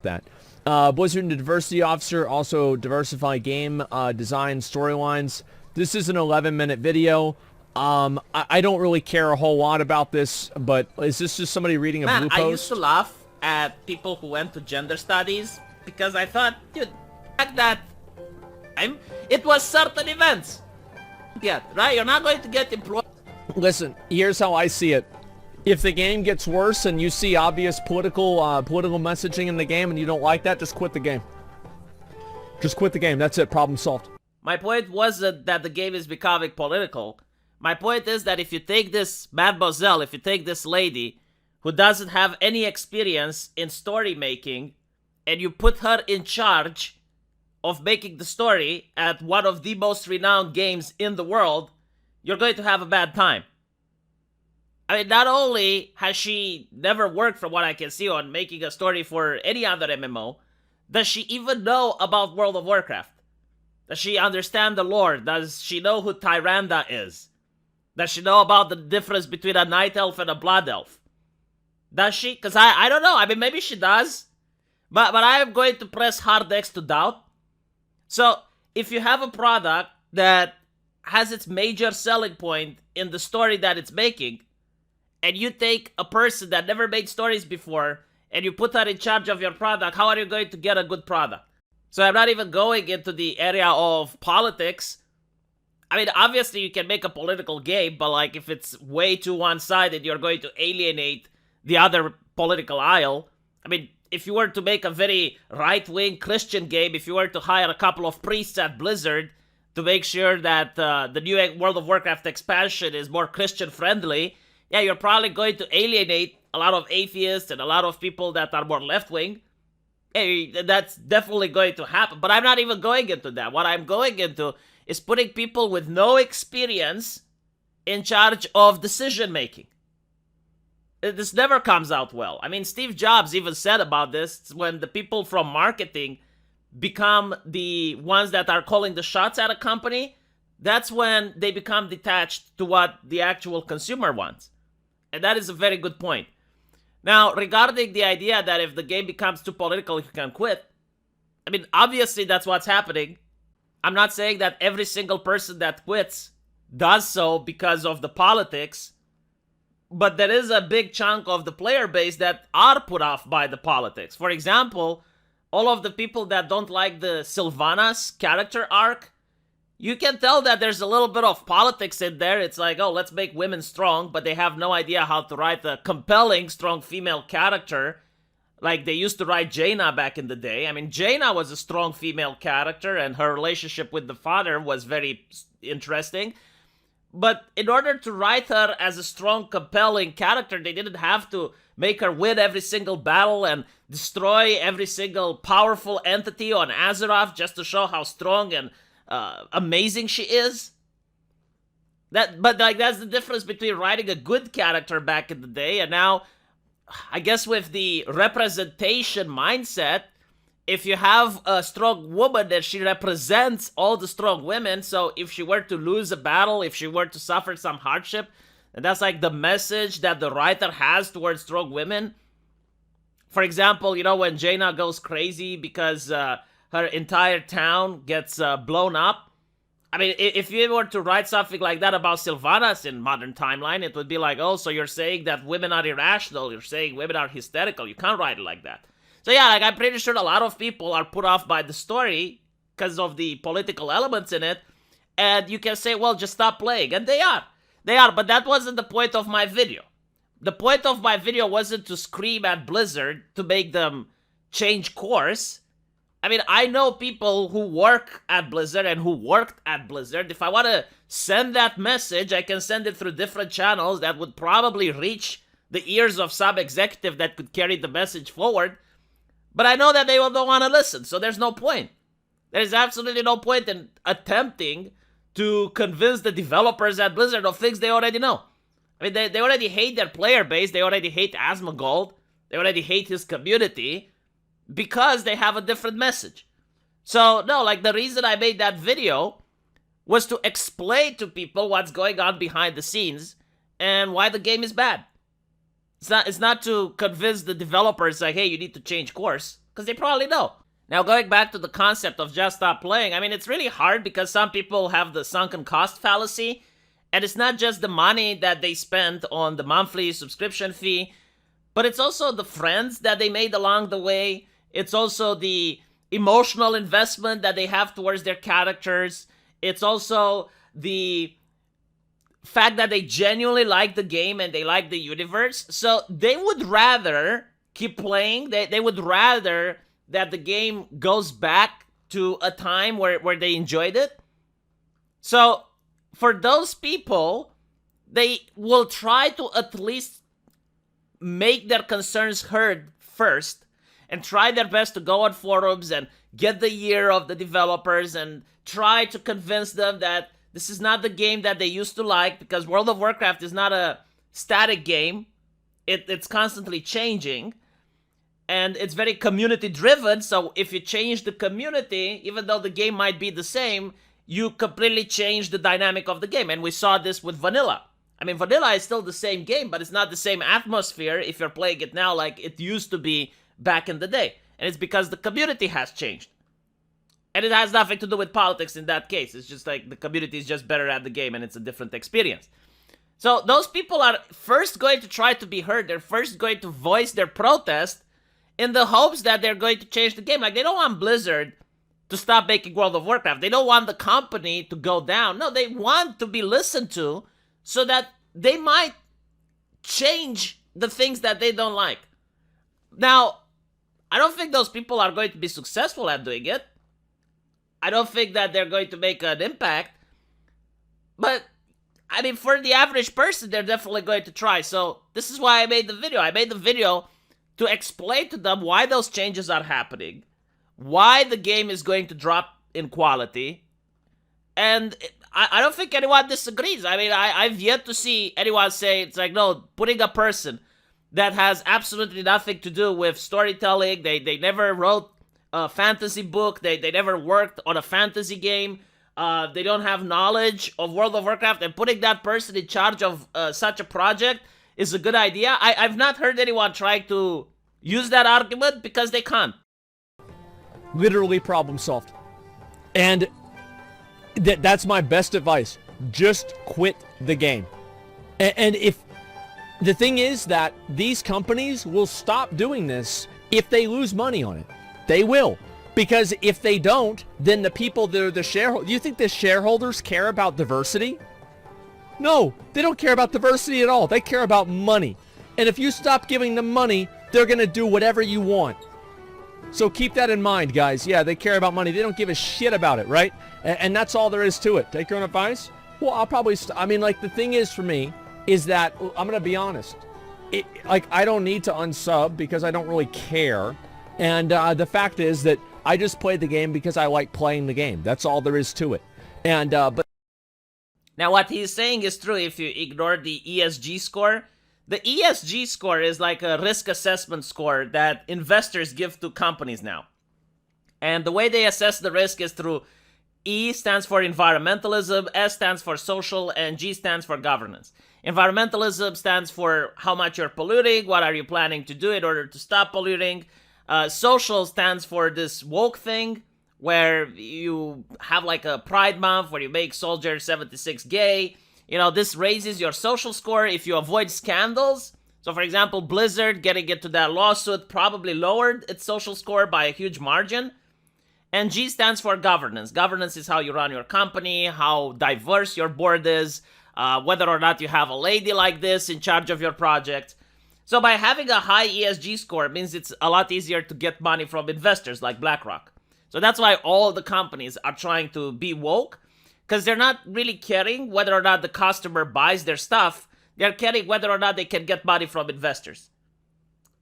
that. Blizzard and the Diversity Officer also diversify game design storylines. This is an 11-minute video. I don't really care a whole lot about this, but is this just somebody reading a blue post? I used to laugh at people who went to gender studies because I thought, dude, that it was certain events. Yeah, right? You're not going to get employed. Listen, here's how I see it. If the game gets worse and you see obvious political messaging in the game and you don't like that, just quit the game. Just quit the game. That's it. Problem solved. My point wasn't that the game is becoming political. My point is that if you take this mademoiselle, if you take this lady who doesn't have any experience in story making, and you put her in charge of making the story at one of the most renowned games in the world, you're going to have a bad time. I mean, not only has she never worked, from what I can see, on making a story for any other MMO, does she even know about World of Warcraft? Does she understand the lore? Does she know who Tyrande is? Does she know about the difference between a Night Elf and a Blood Elf? Does she? Because I don't know. I mean, maybe she does. But I am going to press hard X to doubt. So, if you have a product that has its major selling point in the story that it's making, and you take a person that never made stories before, and you put her in charge of your product, how are you going to get a good product? So I'm not even going into the area of politics. I mean, obviously you can make a political game, but like if it's way too one-sided, you're going to alienate the other political aisle. I mean, if you were to make a very right-wing Christian game, if you were to hire a couple of priests at Blizzard to make sure that the new World of Warcraft expansion is more Christian-friendly, yeah, you're probably going to alienate a lot of atheists and a lot of people that are more left-wing. Hey, that's definitely going to happen. But I'm not even going into that. What I'm going into is putting people with no experience in charge of decision-making. This never comes out well. I mean, Steve Jobs even said about this, when the people from marketing become the ones that are calling the shots at a company, that's when they become detached to what the actual consumer wants. And that is a very good point. Now, regarding the idea that if the game becomes too political, you can quit. I mean, obviously that's what's happening. I'm not saying that every single person that quits does so because of the politics. But there is a big chunk of the player base that are put off by the politics. For example, all of the people that don't like the Sylvanas character arc, you can tell that there's a little bit of politics in there. It's like, oh, let's make women strong, but they have no idea how to write a compelling, strong female character like they used to write Jaina back in the day. I mean, Jaina was a strong female character, and her relationship with the father was very interesting. But in order to write her as a strong, compelling character, they didn't have to make her win every single battle and destroy every single powerful entity on Azeroth just to show how strong and amazing she is. But like that's the difference between writing a good character back in the day and now. I guess with the representation mindset, if you have a strong woman, then she represents all the strong women. So if she were to lose a battle, if she were to suffer some hardship, and that's like the message that the writer has towards strong women. For example, you know, when Jaina goes crazy because her entire town gets blown up. I mean, if you were to write something like that about Sylvanas in modern timeline, it would be like, oh, so you're saying that women are irrational, you're saying women are hysterical, you can't write it like that. So yeah, like I'm pretty sure a lot of people are put off by the story because of the political elements in it, and you can say, well, just stop playing, and they are, but that wasn't the point of my video. The point of my video wasn't to scream at Blizzard to make them change course. I mean, I know people who work at Blizzard and who worked at Blizzard. If I want to send that message, I can send it through different channels that would probably reach the ears of some executive that could carry the message forward. But I know that they don't want to listen, so there's no point. There's absolutely no point in attempting to convince the developers at Blizzard of things they already know. I mean, they already hate their player base. They already hate Asmongold. They already hate his community. Because they have a different message. So, no, like the reason I made that video was to explain to people what's going on behind the scenes and why the game is bad. It's not to convince the developers like, hey, you need to change course. Because they probably know. Now, going back to the concept of just stop playing, I mean, it's really hard because some people have the sunken cost fallacy. And it's not just the money that they spent on the monthly subscription fee, but it's also the friends that they made along the way. It's also the emotional investment that they have towards their characters. It's also the fact that they genuinely like the game and they like the universe. So they would rather keep playing. They would rather that the game goes back to a time where they enjoyed it. So for those people, they will try to at least make their concerns heard first and try their best to go on forums and get the year of the developers and try to convince them that this is not the game that they used to like, because World of Warcraft is not a static game. It's constantly changing. And it's very community driven, so if you change the community, even though the game might be the same, you completely change the dynamic of the game. And we saw this with Vanilla. I mean, Vanilla is still the same game, but it's not the same atmosphere if you're playing it now like it used to be back in the day. And it's because the community has changed. And it has nothing to do with politics in that case. It's just like the community is just better at the game and it's a different experience. So those people are first going to try to be heard. They're first going to voice their protest in the hopes that they're going to change the game. Like, they don't want Blizzard to stop making World of Warcraft. They don't want the company to go down. No, they want to be listened to so that they might change the things that they don't like. Now, I don't think those people are going to be successful at doing it. I don't think that they're going to make an impact. But, I mean, for the average person, they're definitely going to try. So, this is why I made the video. I made the video to explain to them why those changes are happening, why the game is going to drop in quality, and I don't think anyone disagrees. I mean, I've yet to see anyone say, it's like, no, putting a person that has absolutely nothing to do with storytelling, they never wrote a fantasy book, they never worked on a fantasy game, they don't have knowledge of World of Warcraft, and putting that person in charge of such a project is a good idea. I've not heard anyone try to use that argument because they can't. Literally problem solved. And that's my best advice. Just quit the game. And if the thing is that these companies will stop doing this if they lose money on it. They will. Because if they don't, then the people that are the shareholders, do you think the shareholders care about diversity? No, they don't care about diversity at all. They care about money. And if you stop giving them money, they're going to do whatever you want. So keep that in mind, guys. Yeah, they care about money. They don't give a shit about it, right? And that's all there is to it. Take your own advice? Well, I'll probably... I mean, like, the thing is for me is that... I'm going to be honest. Like, I don't need to unsub because I don't really care. And the fact is that I just play the game because I like playing the game. That's all there is to it. And, but... Now, what he's saying is true if you ignore the ESG score. The ESG score is like a risk assessment score that investors give to companies now. And the way they assess the risk is through E stands for environmentalism, S stands for social, and G stands for governance. Environmentalism stands for how much you're polluting, what are you planning to do in order to stop polluting. Social stands for this woke thing, where you have like a Pride Month where you make Soldier 76 gay. You know, this raises your social score if you avoid scandals. So, for example, Blizzard getting into that lawsuit probably lowered its social score by a huge margin. And G stands for governance. Governance is how you run your company, how diverse your board is, whether or not you have a lady like this in charge of your project. So by having a high ESG score, it means it's a lot easier to get money from investors like BlackRock. So that's why all the companies are trying to be woke, because they're not really caring whether or not the customer buys their stuff. They're caring whether or not they can get money from investors.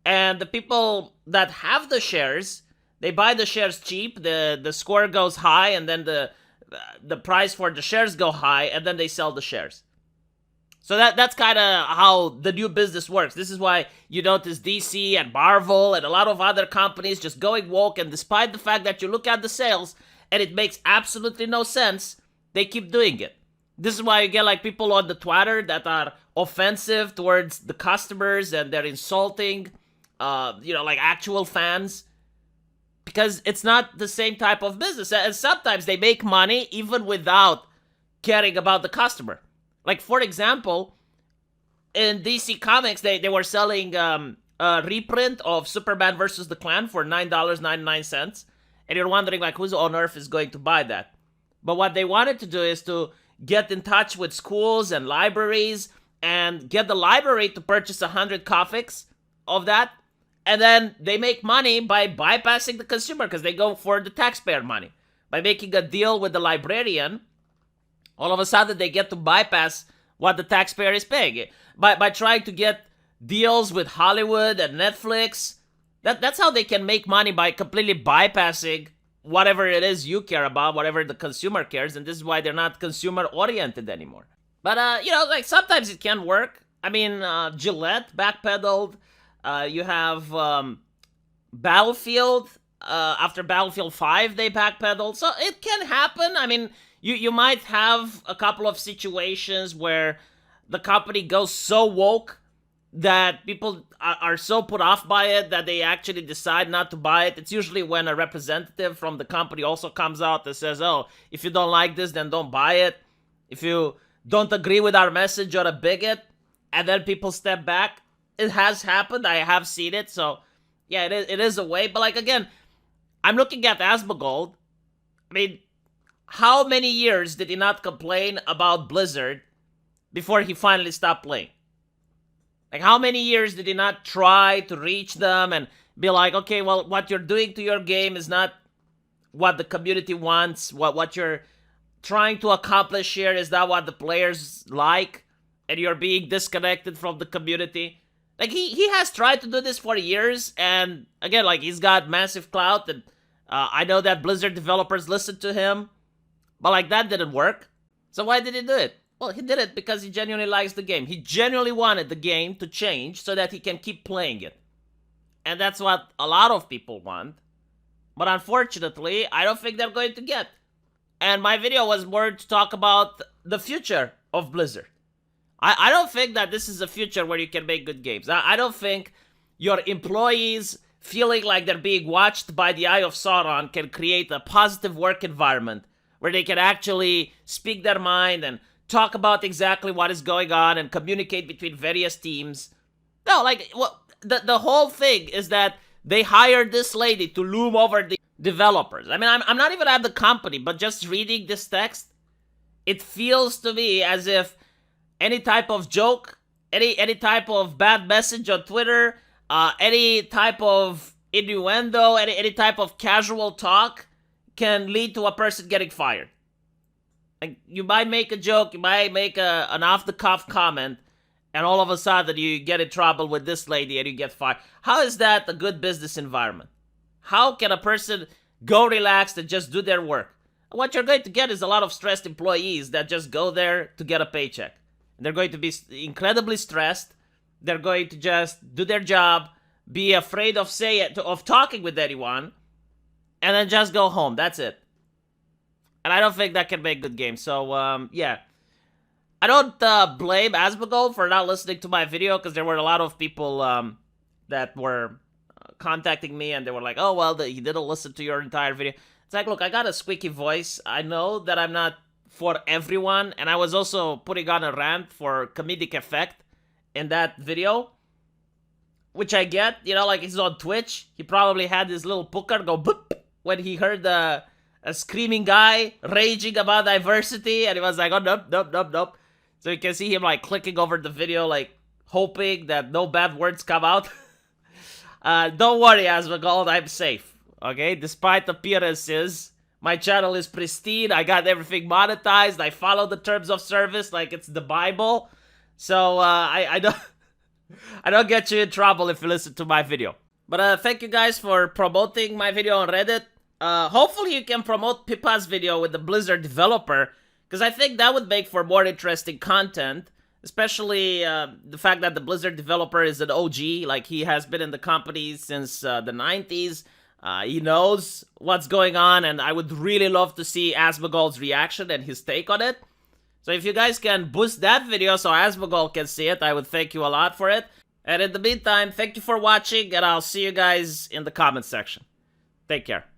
And the people that have the shares, they buy the shares cheap, the score goes high, and then the price for the shares go high, and then they sell the shares. So that's kind of how the new business works. This is why you notice DC and Marvel and a lot of other companies just going woke, and despite the fact that you look at the sales and it makes absolutely no sense, they keep doing it. This is why you get like people on the Twitter that are offensive towards the customers and they're insulting, like actual fans. because it's not the same type of business. And sometimes they make money even without caring about the customer. Like, for example, in DC Comics, they were selling a reprint of Superman versus the Klan for $9.99. And you're wondering, like, who's on earth is going to buy that? But what they wanted to do is to get in touch with schools and libraries and get the library to purchase 100 copies of that. And then they make money by bypassing the consumer because they go for the taxpayer money. By making a deal with the librarian, all of a sudden they get to bypass what the taxpayer is paying. By trying to get deals with Hollywood and Netflix, that's how they can make money, by completely bypassing whatever it is you care about, whatever the consumer cares, and this is why they're not consumer-oriented anymore. But, you know, like, sometimes it can work. I mean, Gillette backpedaled. You have Battlefield. After Battlefield 5, they backpedaled. So it can happen. I mean, you might have a couple of situations where the company goes so woke that people are so put off by it that they actually decide not to buy it. It's usually when a representative from the company also comes out that says, oh, if you don't like this, then don't buy it. If you don't agree with our message, you're a bigot. And then people step back. It has happened. I have seen it. So, yeah, it is a way. But, like, again, I'm looking at Asmongold. I mean, how many years did he not complain about Blizzard before he finally stopped playing? Like, how many years did he not try to reach them and be like, okay, well, what you're doing to your game is not what the community wants. What you're trying to accomplish here is not what the players like, and you're being disconnected from the community. Like, he has tried to do this for years, and again, like, he's got massive clout, and I know that Blizzard developers listen to him, but, like, that didn't work. So why did he do it? Well, he did it because he genuinely likes the game. He genuinely wanted the game to change so that he can keep playing it. And that's what a lot of people want. But unfortunately, I don't think they're going to get. And my video was more to talk about the future of Blizzard. I don't think that this is a future where you can make good games. I don't think your employees feeling like they're being watched by the Eye of Sauron can create a positive work environment where they can actually speak their mind and talk about exactly what is going on and communicate between various teams. No, like, the whole thing is that they hired this lady to loom over the developers. I mean, I'm not even at the company, but just reading this text, it feels to me as if any type of joke, any type of bad message on Twitter, any type of innuendo, any type of casual talk can lead to a person getting fired. Like, you might make a joke, you might make an off-the-cuff comment, and all of a sudden you get in trouble with this lady and you get fired. How is that a good business environment? How can a person go relaxed and just do their work? What you're going to get is a lot of stressed employees that just go there to get a paycheck. They're going to be incredibly stressed. They're going to just do their job, be afraid of talking with anyone, and then just go home. That's it. And I don't think that can make good games. So, yeah. I don't blame Asmongold for not listening to my video, because there were a lot of people that were contacting me, and they were like, oh, well, he didn't listen to your entire video. It's like, look, I got a squeaky voice. I know that I'm not for everyone, and I was also putting on a rant for comedic effect in that video, which I get. You know, like, he's on Twitch. He probably had his little pucker go boop when he heard a screaming guy raging about diversity, and he was like, oh, nope, nope, nope, nope. So you can see him, like, clicking over the video, like, hoping that no bad words come out. Don't worry, Asmongold, I'm safe, okay? Despite appearances, my channel is pristine. I got everything monetized. I follow the terms of service like it's the Bible. So, I don't get you in trouble if you listen to my video. But, thank you guys for promoting my video on Reddit. Hopefully you can promote Pippa's video with the Blizzard developer, because I think that would make for more interesting content, especially the fact that the Blizzard developer is an OG. Like, he has been in the company since the 90s. He knows what's going on, and I would really love to see Asmongold's reaction and his take on it. So if you guys can boost that video so Asmongold can see it, I would thank you a lot for it. And in the meantime, thank you for watching, and I'll see you guys in the comment section. Take care.